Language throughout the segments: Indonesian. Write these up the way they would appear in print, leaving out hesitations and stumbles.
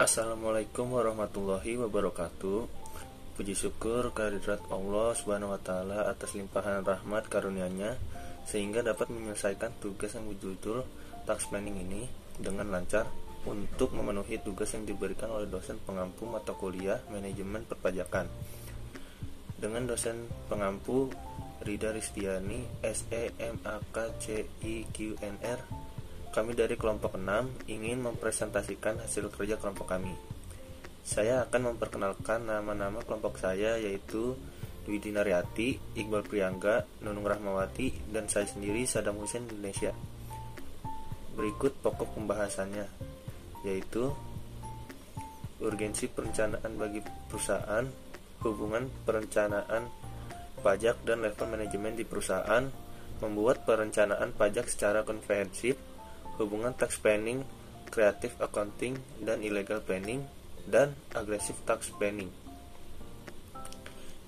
Assalamualaikum warahmatullahi wabarakatuh. Puji syukur kehadirat Allah Subhanahu wa taala atas limpahan rahmat karunia-Nya sehingga dapat menyelesaikan tugas yang berjudul tax planning ini dengan lancar untuk memenuhi tugas yang diberikan oleh dosen pengampu mata kuliah manajemen perpajakan. Dengan dosen pengampu Rida Ristiani, SEMAKCIQNR, kami dari kelompok 6 ingin mempresentasikan hasil kerja kelompok kami. Saya akan memperkenalkan nama-nama kelompok saya, yaitu Dwidi Naryati, Iqbal Priyangga, Nunung Rahmawati, dan saya sendiri Saddam Hussein Indonesia. Berikut pokok pembahasannya, yaitu urgensi perencanaan bagi perusahaan, hubungan perencanaan pajak dan level manajemen di perusahaan, membuat perencanaan pajak secara komprehensif, hubungan tax planning, creative accounting, dan illegal planning, dan aggressive tax planning.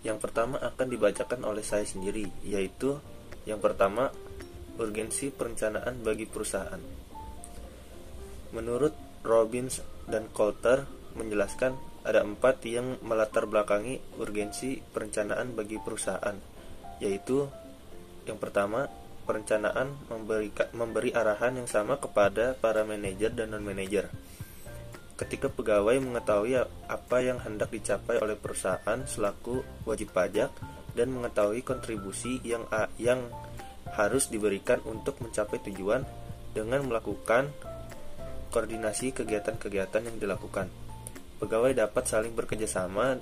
Yang pertama akan dibacakan oleh saya sendiri, yaitu yang pertama, urgensi perencanaan bagi perusahaan. Menurut Robbins dan Coulter menjelaskan ada 4 yang melatar belakangi urgensi perencanaan bagi perusahaan, yaitu yang pertama, perencanaan memberi arahan yang sama kepada para manajer dan non-manajer. Ketika pegawai mengetahui apa yang hendak dicapai oleh perusahaan selaku wajib pajak dan mengetahui kontribusi yang harus diberikan untuk mencapai tujuan dengan melakukan koordinasi kegiatan-kegiatan yang dilakukan. Pegawai dapat saling bekerjasama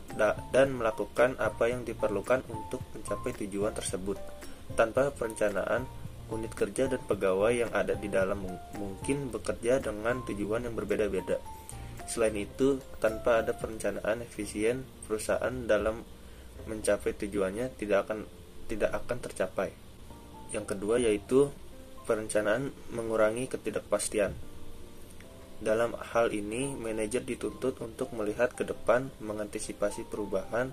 dan melakukan apa yang diperlukan untuk mencapai tujuan tersebut. Tanpa perencanaan, unit kerja dan pegawai yang ada di dalam mungkin bekerja dengan tujuan yang berbeda-beda. Selain itu, tanpa ada perencanaan efisien, perusahaan dalam mencapai tujuannya tidak akan tercapai. Yang kedua yaitu perencanaan mengurangi ketidakpastian. Dalam hal ini, manajer dituntut untuk melihat ke depan, mengantisipasi perubahan,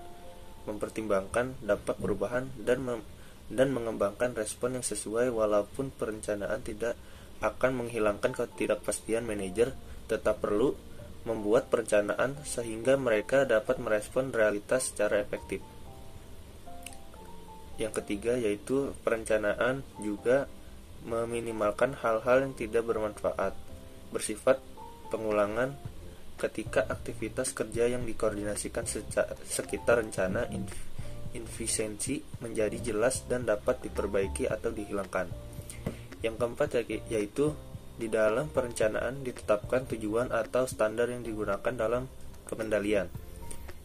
mempertimbangkan dampak perubahan, dan mengembangkan respon yang sesuai. Walaupun perencanaan tidak akan menghilangkan ketidakpastian manajer, tetap perlu membuat perencanaan sehingga mereka dapat merespon realitas secara efektif. Yang ketiga yaitu perencanaan juga meminimalkan hal-hal yang tidak bermanfaat, bersifat pengulangan ketika aktivitas kerja yang dikoordinasikan sekitar rencana efisiensi menjadi jelas dan dapat diperbaiki atau dihilangkan. Yang keempat yaitu di dalam perencanaan ditetapkan tujuan atau standar yang digunakan dalam pengendalian.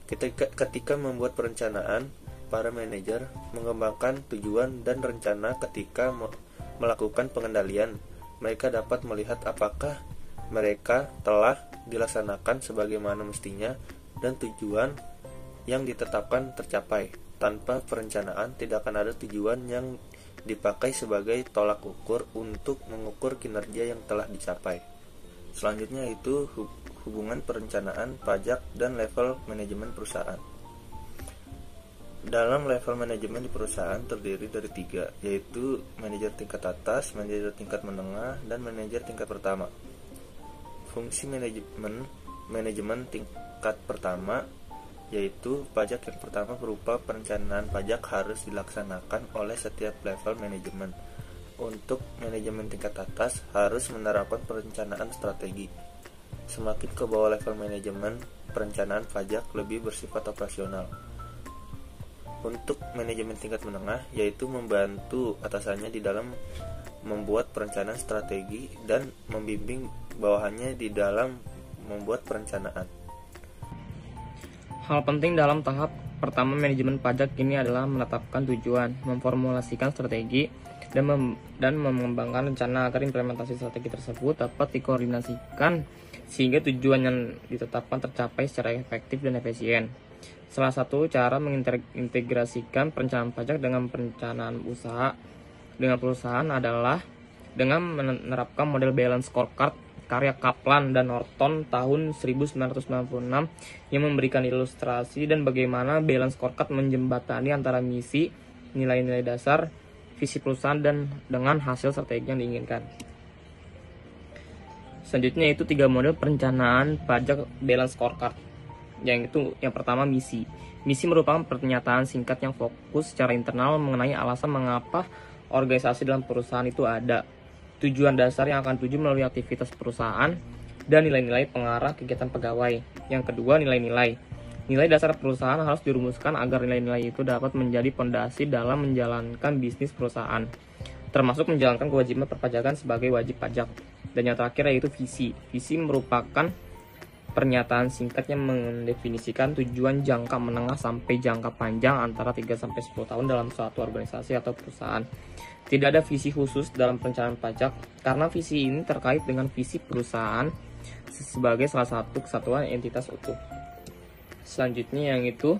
Ketika membuat perencanaan, para manajer mengembangkan tujuan dan rencana. Ketika melakukan pengendalian, mereka dapat melihat apakah mereka telah dilaksanakan sebagaimana mestinya dan tujuan yang ditetapkan tercapai. Tanpa perencanaan, tidak akan ada tujuan yang dipakai sebagai tolak ukur untuk mengukur kinerja yang telah dicapai. Selanjutnya itu hubungan perencanaan pajak dan level manajemen perusahaan. Dalam level manajemen di perusahaan terdiri dari 3, yaitu manajer tingkat atas, manajer tingkat menengah, dan manajer tingkat pertama. Fungsi manajemen tingkat pertama yaitu pajak yang pertama berupa perencanaan pajak harus dilaksanakan oleh setiap level manajemen. Untuk manajemen tingkat atas harus menerapkan perencanaan strategi. Semakin ke bawah level manajemen, perencanaan pajak lebih bersifat operasional. Untuk manajemen tingkat menengah yaitu membantu atasannya di dalam membuat perencanaan strategi dan membimbing bawahannya di dalam membuat perencanaan. Hal penting dalam tahap pertama manajemen pajak ini adalah menetapkan tujuan, memformulasikan strategi, dan mengembangkan rencana agar implementasi strategi tersebut dapat dikoordinasikan sehingga tujuan yang ditetapkan tercapai secara efektif dan efisien. Salah satu cara mengintegrasikan perencanaan pajak dengan perencanaan usaha dengan perusahaan adalah dengan menerapkan model balance scorecard karya Kaplan dan Norton tahun 1996 yang memberikan ilustrasi dan bagaimana balance scorecard menjembatani antara misi, nilai-nilai dasar, visi perusahaan dan dengan hasil strategi yang diinginkan. Selanjutnya itu 3 model perencanaan pajak balance scorecard. Yang pertama misi. Misi merupakan pernyataan singkat yang fokus secara internal mengenai alasan mengapa organisasi dalam perusahaan itu ada, tujuan dasar yang akan tuju melalui aktivitas perusahaan, dan nilai-nilai pengarah kegiatan pegawai. Yang kedua, nilai-nilai. Nilai dasar perusahaan harus dirumuskan agar nilai-nilai itu dapat menjadi fondasi dalam menjalankan bisnis perusahaan, termasuk menjalankan kewajiban perpajakan sebagai wajib pajak. Dan yang terakhir yaitu visi. Visi merupakan pernyataan singkat yang mendefinisikan tujuan jangka menengah sampai jangka panjang antara 3-10 tahun dalam suatu organisasi atau perusahaan. Tidak ada visi khusus dalam perencanaan pajak karena visi ini terkait dengan visi perusahaan sebagai salah satu kesatuan entitas utuh. Selanjutnya yang itu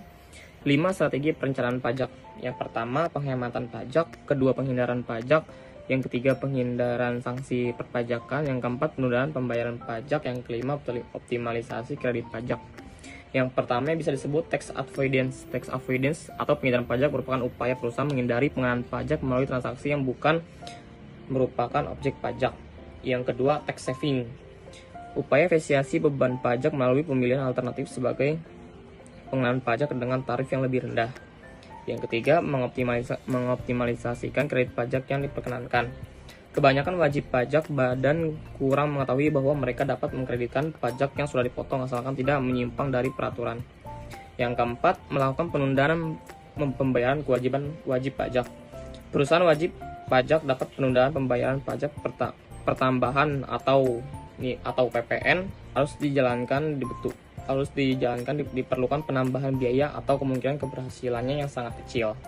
5 strategi perencanaan pajak. Yang pertama penghematan pajak, kedua penghindaran pajak, yang ketiga penghindaran sanksi perpajakan, yang keempat penundaan pembayaran pajak, yang kelima optimalisasi kredit pajak. Yang pertama bisa disebut tax avoidance. Tax avoidance atau penghindaran pajak merupakan upaya perusahaan menghindari pengenaan pajak melalui transaksi yang bukan merupakan objek pajak. Yang kedua tax saving, upaya efisiensi beban pajak melalui pemilihan alternatif sebagai pengenaan pajak dengan tarif yang lebih rendah. Yang ketiga, mengoptimalisasikan kredit pajak yang diperkenankan. Kebanyakan wajib pajak badan kurang mengetahui bahwa mereka dapat mengkreditkan pajak yang sudah dipotong asalkan tidak menyimpang dari peraturan. Yang keempat, melakukan penundaan pembayaran kewajiban wajib pajak. Perusahaan wajib pajak dapat penundaan pembayaran pajak pertambahan atau PPN diperlukan penambahan biaya atau kemungkinan keberhasilannya yang sangat kecil.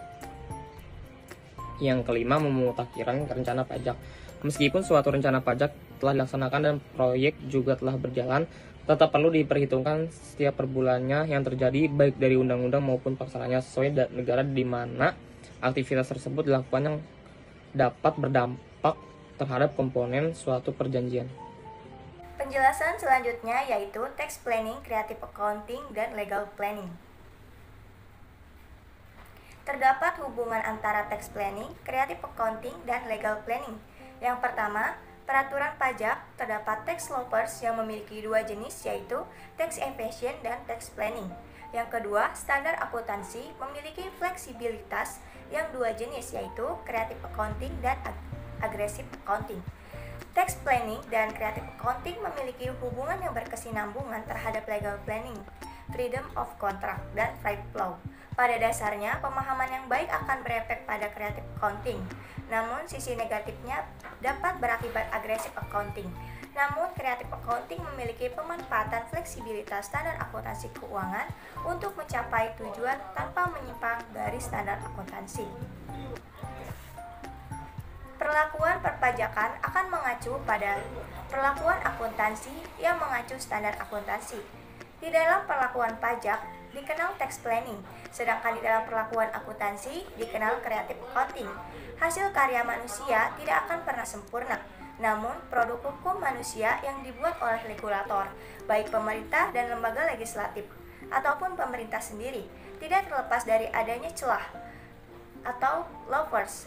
Yang kelima, memutakhiran rencana pajak. Meskipun suatu rencana pajak telah dilaksanakan dan proyek juga telah berjalan, tetap perlu diperhitungkan setiap per bulannya yang terjadi baik dari undang-undang maupun pelaksanaannya sesuai negara di mana aktivitas tersebut dilakukan yang dapat berdampak terhadap komponen suatu perjanjian. Penjelasan selanjutnya yaitu tax planning, creative accounting, dan legal planning. Terdapat hubungan antara tax planning, creative accounting, dan legal planning. Yang pertama, peraturan pajak. Terdapat tax loopers yang memiliki 2 jenis yaitu tax evasion dan tax planning. Yang kedua, standar akuntansi memiliki fleksibilitas yang 2 jenis yaitu creative accounting dan aggressive accounting. Tax planning dan creative accounting memiliki hubungan yang berkesinambungan terhadap legal planning, freedom of contract, dan free flow. Pada dasarnya, pemahaman yang baik akan berefek pada creative accounting, namun sisi negatifnya dapat berakibat aggressive accounting. Namun, creative accounting memiliki pemanfaatan fleksibilitas standar akuntansi keuangan untuk mencapai tujuan tanpa menyimpang dari standar akuntansi. Perlakuan perpajakan akan mengacu pada perlakuan akuntansi yang mengacu standar akuntansi. Di dalam perlakuan pajak dikenal tax planning, sedangkan di dalam perlakuan akuntansi dikenal creative accounting. Hasil karya manusia tidak akan pernah sempurna, namun produk hukum manusia yang dibuat oleh regulator, baik pemerintah dan lembaga legislatif, ataupun pemerintah sendiri, tidak terlepas dari adanya celah atau loopholes.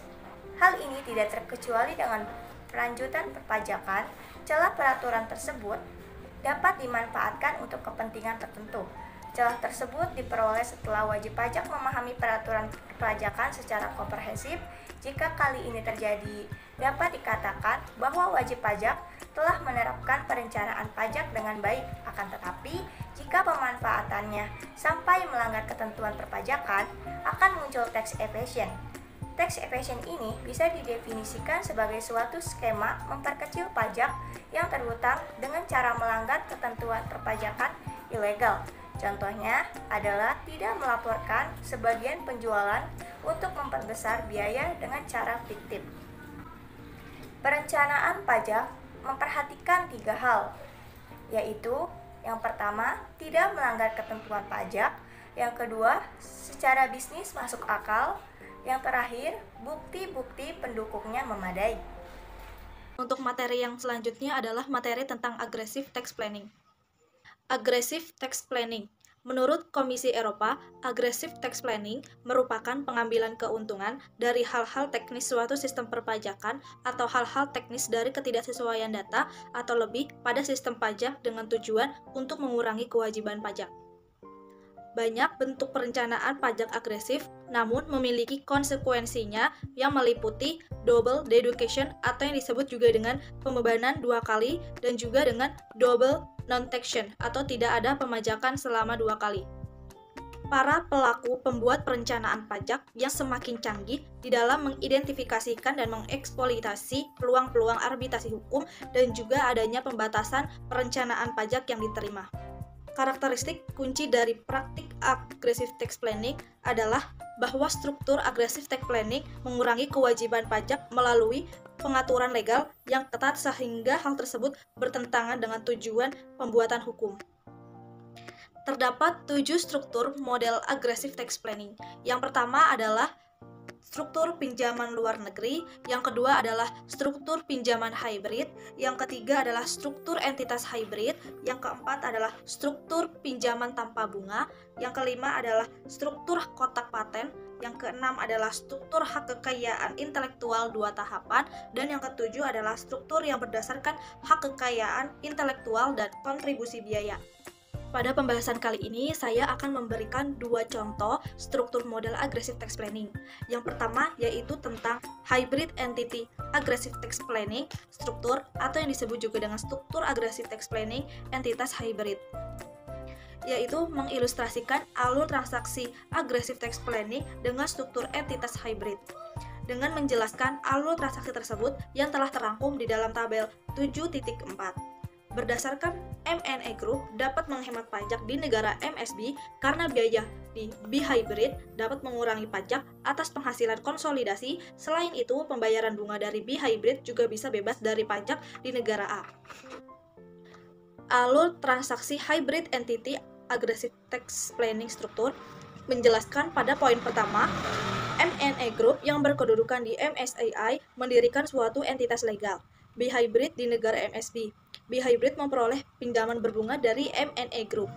Hal ini tidak terkecuali dengan pelanjutan perpajakan. Celah peraturan tersebut dapat dimanfaatkan untuk kepentingan tertentu. Celah tersebut diperoleh setelah wajib pajak memahami peraturan perpajakan secara komprehensif. Jika kali ini terjadi, dapat dikatakan bahwa wajib pajak telah menerapkan perencanaan pajak dengan baik. Akan tetapi, jika pemanfaatannya sampai melanggar ketentuan perpajakan, akan muncul tax evasion. Tax evasion ini bisa didefinisikan sebagai suatu skema memperkecil pajak yang terhutang dengan cara melanggar ketentuan perpajakan ilegal. Contohnya adalah tidak melaporkan sebagian penjualan untuk memperbesar biaya dengan cara fiktif. Perencanaan pajak memperhatikan 3 hal, yaitu yang pertama, tidak melanggar ketentuan pajak, yang kedua, secara bisnis masuk akal, yang terakhir, bukti-bukti pendukungnya memadai. Untuk materi yang selanjutnya adalah materi tentang aggressive tax planning. Aggressive tax planning Menurut Komisi Eropa, aggressive tax planning merupakan pengambilan keuntungan dari hal-hal teknis suatu sistem perpajakan atau hal-hal teknis dari ketidaksesuaian data atau lebih pada sistem pajak dengan tujuan untuk mengurangi kewajiban pajak. Banyak bentuk perencanaan pajak agresif, namun memiliki konsekuensinya yang meliputi double deduction atau yang disebut juga dengan pembebanan 2 kali dan juga dengan double non-taxation atau tidak ada pemajakan selama 2 kali. Para pelaku pembuat perencanaan pajak yang semakin canggih di dalam mengidentifikasikan dan mengeksploitasi peluang-peluang arbitrasi hukum dan juga adanya pembatasan perencanaan pajak yang diterima. Karakteristik kunci dari praktik aggressive tax planning adalah bahwa struktur aggressive tax planning mengurangi kewajiban pajak melalui pengaturan legal yang ketat sehingga hal tersebut bertentangan dengan tujuan pembuatan hukum. Terdapat 7 struktur model aggressive tax planning. Yang pertama adalah struktur pinjaman luar negeri, yang kedua adalah struktur pinjaman hybrid, yang ketiga adalah struktur entitas hybrid, yang keempat adalah struktur pinjaman tanpa bunga, yang kelima adalah struktur kotak paten, yang keenam adalah struktur hak kekayaan intelektual 2 tahapan, dan yang ketujuh adalah struktur yang berdasarkan hak kekayaan intelektual dan kontribusi biaya. Pada pembahasan kali ini, saya akan memberikan 2 contoh struktur model aggressive tax planning. Yang pertama yaitu tentang hybrid entity aggressive tax planning struktur atau yang disebut juga dengan struktur aggressive tax planning entitas hybrid, yaitu mengilustrasikan alur transaksi aggressive tax planning dengan struktur entitas hybrid dengan menjelaskan alur transaksi tersebut yang telah terangkum di dalam tabel 7.4. Berdasarkan M&A Group dapat menghemat pajak di negara MSB karena biaya di B-Hybrid dapat mengurangi pajak atas penghasilan konsolidasi. Selain itu, pembayaran bunga dari B-Hybrid juga bisa bebas dari pajak di negara A. Alur transaksi hybrid entity aggressive tax planning struktur menjelaskan pada poin pertama, M&A Group yang berkedudukan di MSAI mendirikan suatu entitas legal, B-Hybrid di negara MSB. B-Hybrid memperoleh pinjaman berbunga dari M&A Group.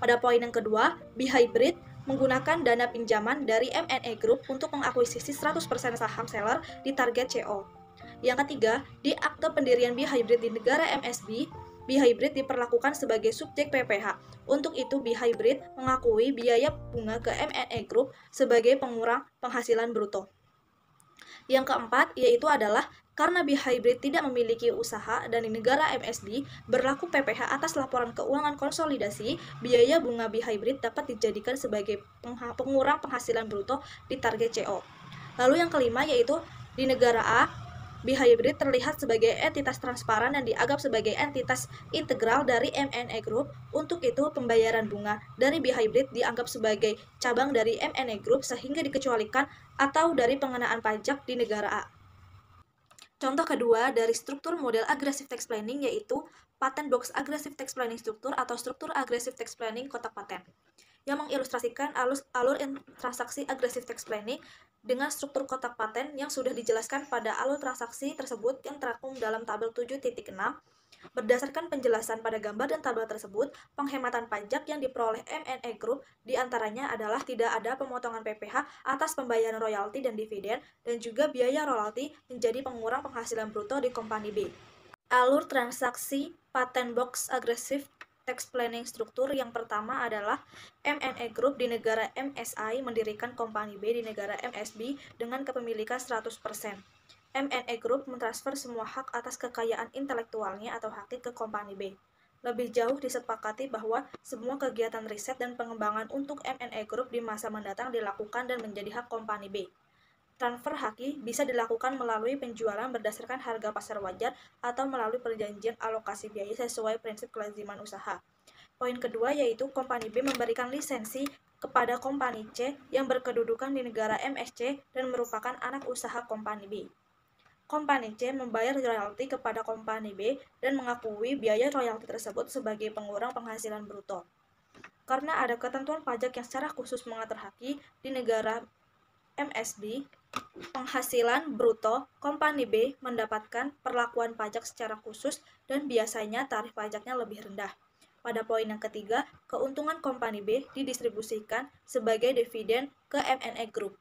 Pada poin yang kedua, B-Hybrid menggunakan dana pinjaman dari M&A Group untuk mengakuisisi 100% saham seller di target CO. Yang ketiga, di akte pendirian B-Hybrid di negara MSB, B-Hybrid diperlakukan sebagai subjek PPh. Untuk itu, B-Hybrid mengakui biaya bunga ke M&A Group sebagai pengurang penghasilan bruto. Yang keempat, yaitu adalah karena B-Hybrid tidak memiliki usaha dan di negara MSB berlaku PPh atas laporan keuangan konsolidasi, biaya bunga B-Hybrid dapat dijadikan sebagai pengurang penghasilan bruto di target CO. Lalu yang kelima yaitu di negara A, B-Hybrid terlihat sebagai entitas transparan dan dianggap sebagai entitas integral dari M&A Group. Untuk itu, pembayaran bunga dari B-Hybrid dianggap sebagai cabang dari M&A Group sehingga dikecualikan atau dari pengenaan pajak di negara A. Contoh kedua dari struktur model aggressive tax planning yaitu patent box aggressive tax planning struktur atau struktur aggressive tax planning kotak paten, yang mengilustrasikan alur transaksi aggressive tax planning dengan struktur kotak paten yang sudah dijelaskan pada alur transaksi tersebut yang terangkum dalam tabel 7.6. Berdasarkan penjelasan pada gambar dan tabel tersebut, penghematan pajak yang diperoleh M&A Group diantaranya adalah tidak ada pemotongan PPh atas pembayaran royalti dan dividen, dan juga biaya royalti menjadi pengurang penghasilan bruto di Kompani B. Alur transaksi patent box aggressive tax planning struktur yang pertama adalah M&A Group di negara MSI mendirikan Kompani B di negara MSB dengan kepemilikan 100%. M&A Group mentransfer semua hak atas kekayaan intelektualnya atau hakik ke Kompani B. Lebih jauh disepakati bahwa semua kegiatan riset dan pengembangan untuk M&A Group di masa mendatang dilakukan dan menjadi hak Kompani B. Transfer haki bisa dilakukan melalui penjualan berdasarkan harga pasar wajar atau melalui perjanjian alokasi biaya sesuai prinsip kelaziman usaha. Poin kedua yaitu Kompani B memberikan lisensi kepada Kompani C yang berkedudukan di negara MSC dan merupakan anak usaha Kompani B. Kompani C membayar royalti kepada Kompani B dan mengakui biaya royalti tersebut sebagai pengurang penghasilan bruto. Karena ada ketentuan pajak yang secara khusus mengatur haki di negara MSB, penghasilan bruto Kompani B mendapatkan perlakuan pajak secara khusus dan biasanya tarif pajaknya lebih rendah. pada poin yang ketiga, keuntungan kompani B didistribusikan sebagai dividen ke M&A Group.